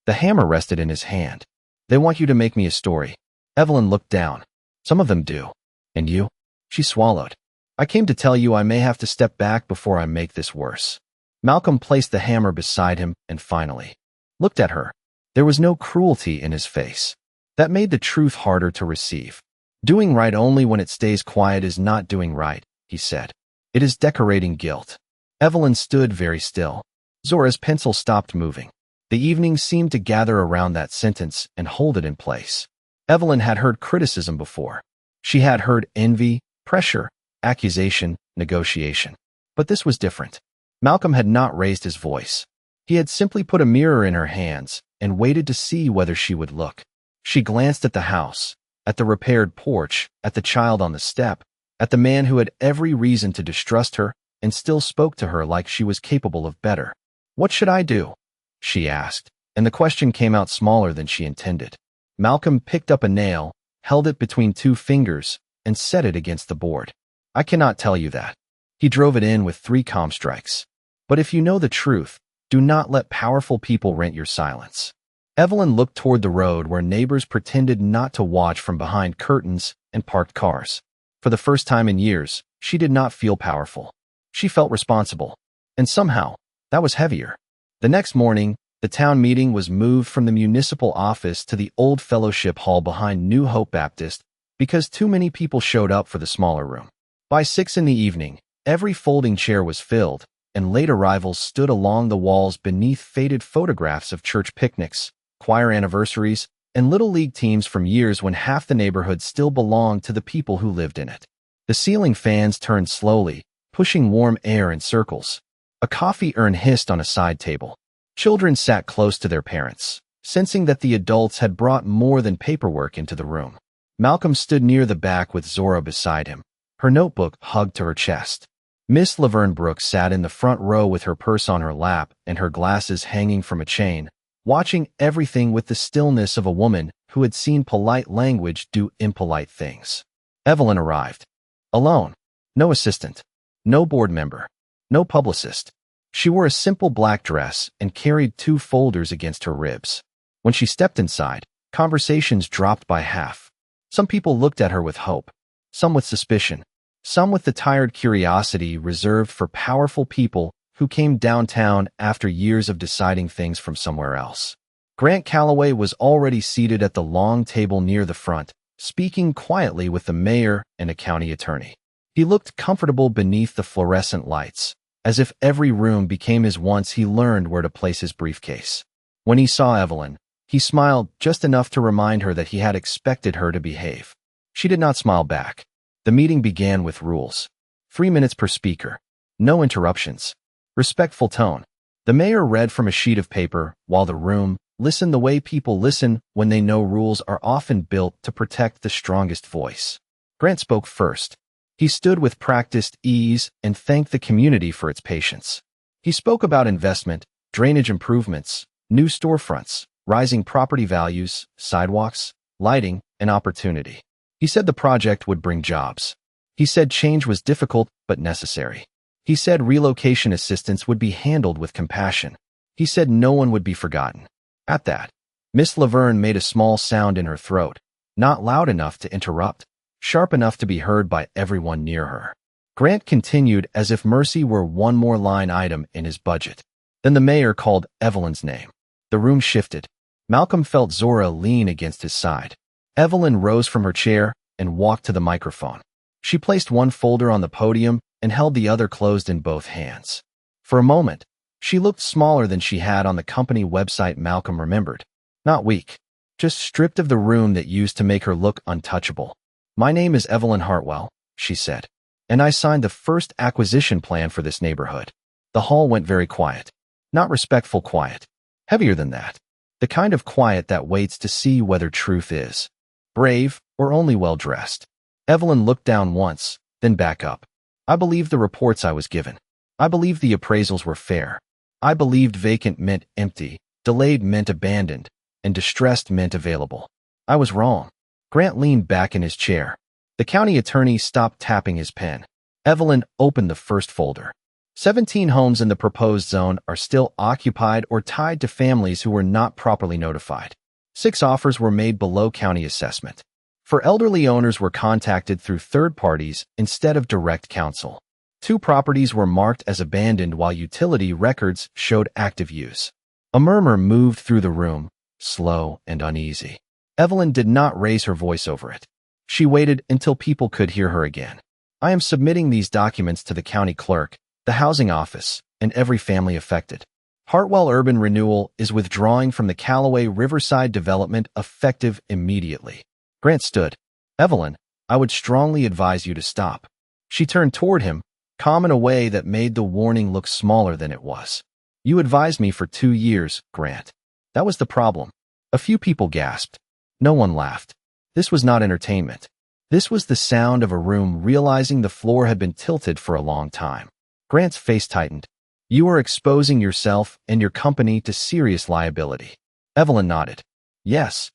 The hammer rested in his hand. "They want you to make me a story." Evelyn looked down. "Some of them do. And you?" She swallowed. "I came to tell you I may have to step back before I make this worse." Malcolm placed the hammer beside him and finally looked at her. There was no cruelty in his face. That made the truth harder to receive. "Doing right only when it stays quiet is not doing right," he said. "It is decorating guilt." Evelyn stood very still. Zora's pencil stopped moving. The evening seemed to gather around that sentence and hold it in place. Evelyn had heard criticism before. She had heard envy, pressure, accusation, negotiation. But this was different. Malcolm had not raised his voice. He had simply put a mirror in her hands and waited to see whether she would look. She glanced at the house, at the repaired porch, at the child on the step, at the man who had every reason to distrust her and still spoke to her like she was capable of better. "What should I do?" she asked, and the question came out smaller than she intended. Malcolm picked up a nail, held it between two fingers, and set it against the board. "I cannot tell you that." He drove it in with 3 calm strikes. "But if you know the truth, do not let powerful people rent your silence." Evelyn looked toward the road where neighbors pretended not to watch from behind curtains and parked cars. For the first time in years, she did not feel powerful. She felt responsible. And somehow, that was heavier. The next morning, the town meeting was moved from the municipal office to the old fellowship hall behind New Hope Baptist because too many people showed up for the smaller room. By 6 in the evening, every folding chair was filled, and late arrivals stood along the walls beneath faded photographs of church picnics, choir anniversaries, and little league teams from years when half the neighborhood still belonged to the people who lived in it. The ceiling fans turned slowly, pushing warm air in circles. A coffee urn hissed on a side table. Children sat close to their parents, sensing that the adults had brought more than paperwork into the room. Malcolm stood near the back with Zora beside him, her notebook hugged to her chest. Miss Laverne Brooks sat in the front row with her purse on her lap and her glasses hanging from a chain, watching everything with the stillness of a woman who had seen polite language do impolite things. Evelyn arrived. Alone. No assistant. No board member. No publicist. She wore a simple black dress and carried 2 folders against her ribs. When she stepped inside, conversations dropped by half. Some people looked at her with hope, some with suspicion, some with the tired curiosity reserved for powerful people who came downtown after years of deciding things from somewhere else. Grant Calloway was already seated at the long table near the front, speaking quietly with the mayor and a county attorney. He looked comfortable beneath the fluorescent lights, as if every room became his once he learned where to place his briefcase. When he saw Evelyn, he smiled just enough to remind her that he had expected her to behave. She did not smile back. The meeting began with rules. 3 minutes per speaker. No interruptions. Respectful tone. The mayor read from a sheet of paper, while the room listened the way people listen when they know rules are often built to protect the strongest voice. Grant spoke first. He stood with practiced ease and thanked the community for its patience. He spoke about investment, drainage improvements, new storefronts, rising property values, sidewalks, lighting, and opportunity. He said the project would bring jobs. He said change was difficult but necessary. He said relocation assistance would be handled with compassion. He said no one would be forgotten. At that, Miss Laverne made a small sound in her throat, not loud enough to interrupt, sharp enough to be heard by everyone near her. Grant continued as if mercy were one more line item in his budget. Then the mayor called Evelyn's name. The room shifted. Malcolm felt Zora lean against his side. Evelyn rose from her chair, and walked to the microphone. She placed one folder on the podium and held the other closed in both hands. For a moment, she looked smaller than she had on the company website. Malcolm remembered. Not weak, just stripped of the room that used to make her look untouchable. "My name is Evelyn Hartwell," she said, "and I signed the first acquisition plan for this neighborhood." The hall went very quiet. Not respectful quiet. Heavier than that. The kind of quiet that waits to see whether truth is brave or only well-dressed. Evelyn looked down once, then back up. "I believed the reports I was given. I believed the appraisals were fair. I believed vacant meant empty, delayed meant abandoned, and distressed meant available. I was wrong." Grant leaned back in his chair. The county attorney stopped tapping his pen. Evelyn opened the first folder. 17 homes in the proposed zone are still occupied or tied to families who were not properly notified. 6 offers were made below county assessment. 4 elderly owners were contacted through third parties instead of direct counsel. 2 properties were marked as abandoned while utility records showed active use. A murmur moved through the room, slow and uneasy. Evelyn did not raise her voice over it. She waited until people could hear her again. "I am submitting these documents to the county clerk, the housing office, and every family affected. Hartwell Urban Renewal is withdrawing from the Callaway Riverside development effective immediately." Grant stood. "Evelyn, I would strongly advise you to stop." She turned toward him, calm in a way that made the warning look smaller than it was. "You advised me for 2 years, Grant." That was the problem. A few people gasped. No one laughed. This was not entertainment. This was the sound of a room realizing the floor had been tilted for a long time. Grant's face tightened. "You are exposing yourself and your company to serious liability." Evelyn nodded. "Yes.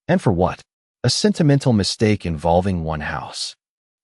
And for what?" "A sentimental mistake involving one house."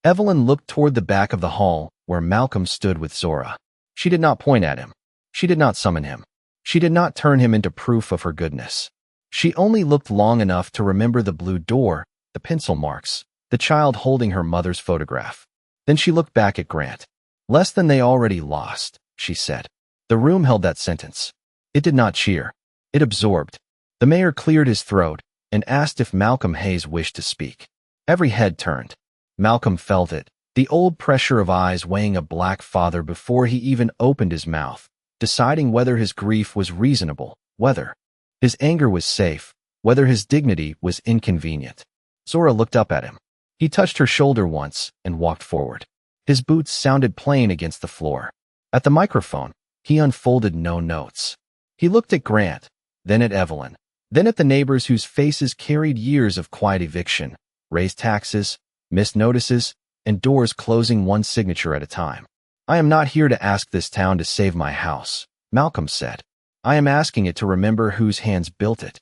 Evelyn looked toward the back of the hall, where Malcolm stood with Zora. She did not point at him. She did not summon him. She did not turn him into proof of her goodness. She only looked long enough to remember the blue door, the pencil marks, the child holding her mother's photograph. Then she looked back at Grant. "Less than they already lost," she said. The room held that sentence. It did not cheer. It absorbed. The mayor cleared his throat and asked if Malcolm Hayes wished to speak. Every head turned. Malcolm felt it, the old pressure of eyes weighing a black father before he even opened his mouth, deciding whether his grief was reasonable, whether his anger was safe, whether his dignity was inconvenient. Zora looked up at him. He touched her shoulder once and walked forward. His boots sounded plain against the floor. At the microphone, he unfolded no notes. He looked at Grant, then at Evelyn, then at the neighbors whose faces carried years of quiet eviction, raised taxes, missed notices, and doors closing one signature at a time. "I am not here to ask this town to save my house," Malcolm said. "I am asking it to remember whose hands built it."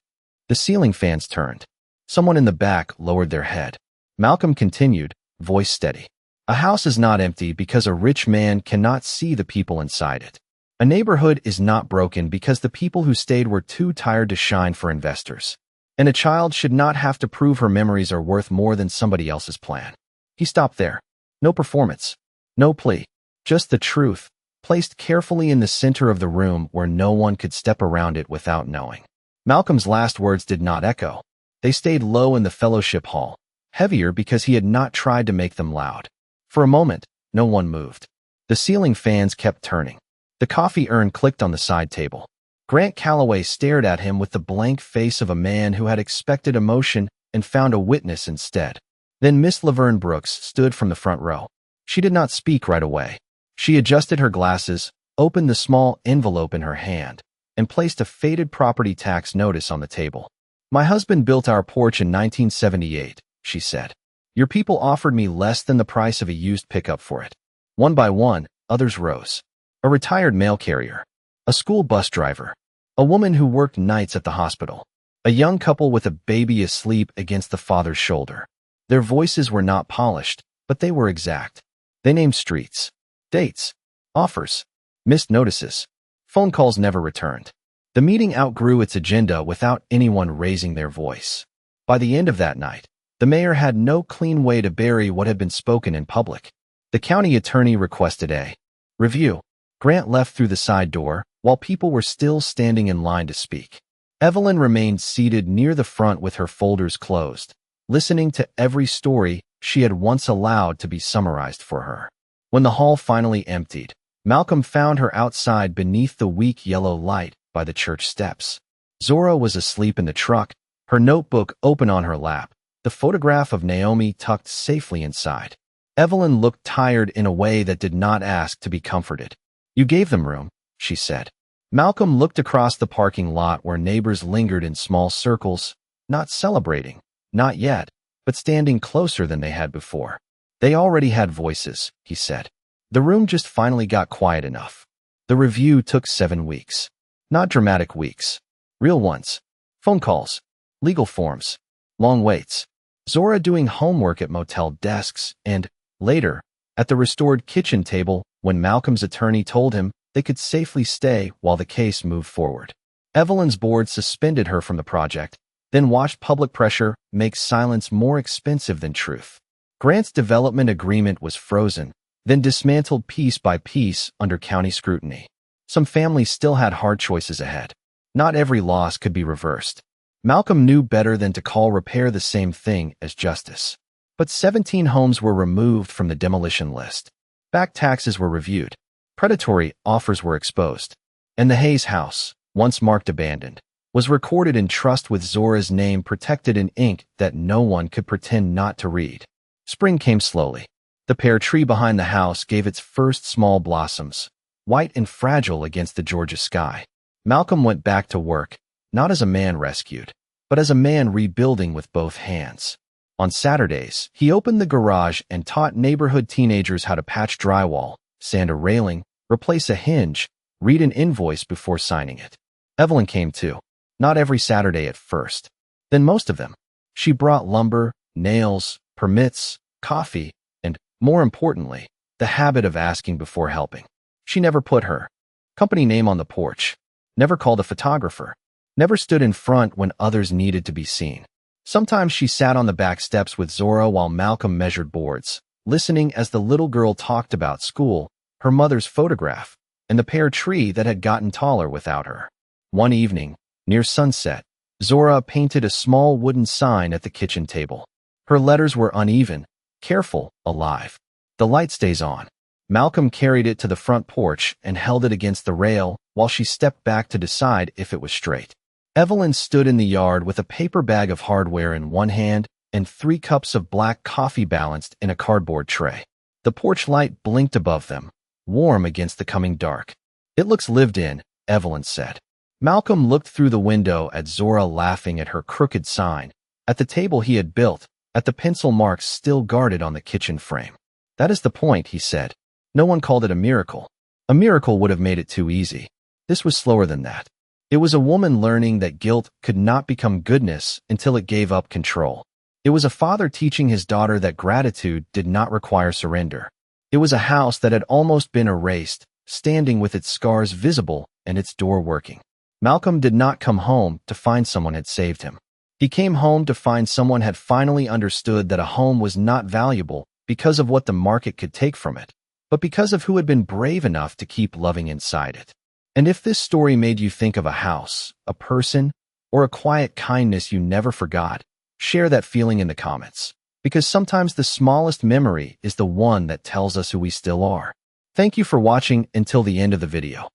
The ceiling fans turned. Someone in the back lowered their head. Malcolm continued, voice steady. "A house is not empty because a rich man cannot see the people inside it. A neighborhood is not broken because the people who stayed were too tired to shine for investors. And a child should not have to prove her memories are worth more than somebody else's plan." He stopped there. No performance. No plea. Just the truth, placed carefully in the center of the room where no one could step around it without knowing. Malcolm's last words did not echo. They stayed low in the fellowship hall, heavier because he had not tried to make them loud. For a moment, no one moved. The ceiling fans kept turning. The coffee urn clicked on the side table. Grant Calloway stared at him with the blank face of a man who had expected emotion and found a witness instead. Then Miss Laverne Brooks stood from the front row. She did not speak right away. She adjusted her glasses, opened the small envelope in her hand, and placed a faded property tax notice on the table. "My husband built our porch in 1978, she said. "Your people offered me less than the price of a used pickup for it." One by one, others rose. A retired mail carrier. A school bus driver. A woman who worked nights at the hospital. A young couple with a baby asleep against the father's shoulder. Their voices were not polished, but they were exact. They named streets, dates, offers, missed notices. Phone calls never returned. The meeting outgrew its agenda without anyone raising their voice. By the end of that night, the mayor had no clean way to bury what had been spoken in public. The county attorney requested a review. Grant left through the side door, while people were still standing in line to speak. Evelyn remained seated near the front with her folders closed, listening to every story she had once allowed to be summarized for her. When the hall finally emptied, Malcolm found her outside beneath the weak yellow light by the church steps. Zora was asleep in the truck, her notebook open on her lap, the photograph of Naomi tucked safely inside. Evelyn looked tired in a way that did not ask to be comforted. "You gave them room," she said. Malcolm looked across the parking lot where neighbors lingered in small circles, not celebrating, not yet, but standing closer than they had before. "They already had voices," he said. "The room just finally got quiet enough." The review took 7 weeks. Not dramatic weeks. Real ones. Phone calls. Legal forms. Long waits. Zora doing homework at motel desks, and, later, at the restored kitchen table when Malcolm's attorney told him they could safely stay while the case moved forward. Evelyn's board suspended her from the project, then watched public pressure make silence more expensive than truth. Grant's development agreement was frozen, then dismantled piece by piece under county scrutiny. Some families still had hard choices ahead. Not every loss could be reversed. Malcolm knew better than to call repair the same thing as justice. But 17 homes were removed from the demolition list. Back taxes were reviewed. Predatory offers were exposed. And the Hayes house, once marked abandoned, was recorded in trust with Zora's name protected in ink that no one could pretend not to read. Spring came slowly. The pear tree behind the house gave its first small blossoms, white and fragile against the Georgia sky. Malcolm went back to work, not as a man rescued, but as a man rebuilding with both hands. On Saturdays, he opened the garage and taught neighborhood teenagers how to patch drywall, sand a railing, replace a hinge, read an invoice before signing it. Evelyn came too. Not every Saturday at first. Then most of them. She brought lumber, nails, permits, coffee, and, more importantly, the habit of asking before helping. She never put her company name on the porch, never called a photographer, never stood in front when others needed to be seen. Sometimes she sat on the back steps with Zora while Malcolm measured boards, listening as the little girl talked about school, her mother's photograph, and the pear tree that had gotten taller without her. One evening, near sunset, Zora painted a small wooden sign at the kitchen table. Her letters were uneven, careful, alive. "The light stays on." Malcolm carried it to the front porch and held it against the rail while she stepped back to decide if it was straight. Evelyn stood in the yard with a paper bag of hardware in one hand and 3 cups of black coffee balanced in a cardboard tray. The porch light blinked above them, warm against the coming dark. "It looks lived in," Evelyn said. Malcolm looked through the window at Zora laughing at her crooked sign, at the table he had built, at the pencil marks still guarded on the kitchen frame. "That is the point," he said. "No one called it a miracle. A miracle would have made it too easy. This was slower than that. It was a woman learning that guilt could not become goodness until it gave up control. It was a father teaching his daughter that gratitude did not require surrender. It was a house that had almost been erased, standing with its scars visible and its door working. Malcolm did not come home to find someone had saved him. He came home to find someone had finally understood that a home was not valuable because of what the market could take from it, but because of who had been brave enough to keep loving inside it. And if this story made you think of a house, a person, or a quiet kindness you never forgot, share that feeling in the comments, because sometimes the smallest memory is the one that tells us who we still are. Thank you for watching until the end of the video.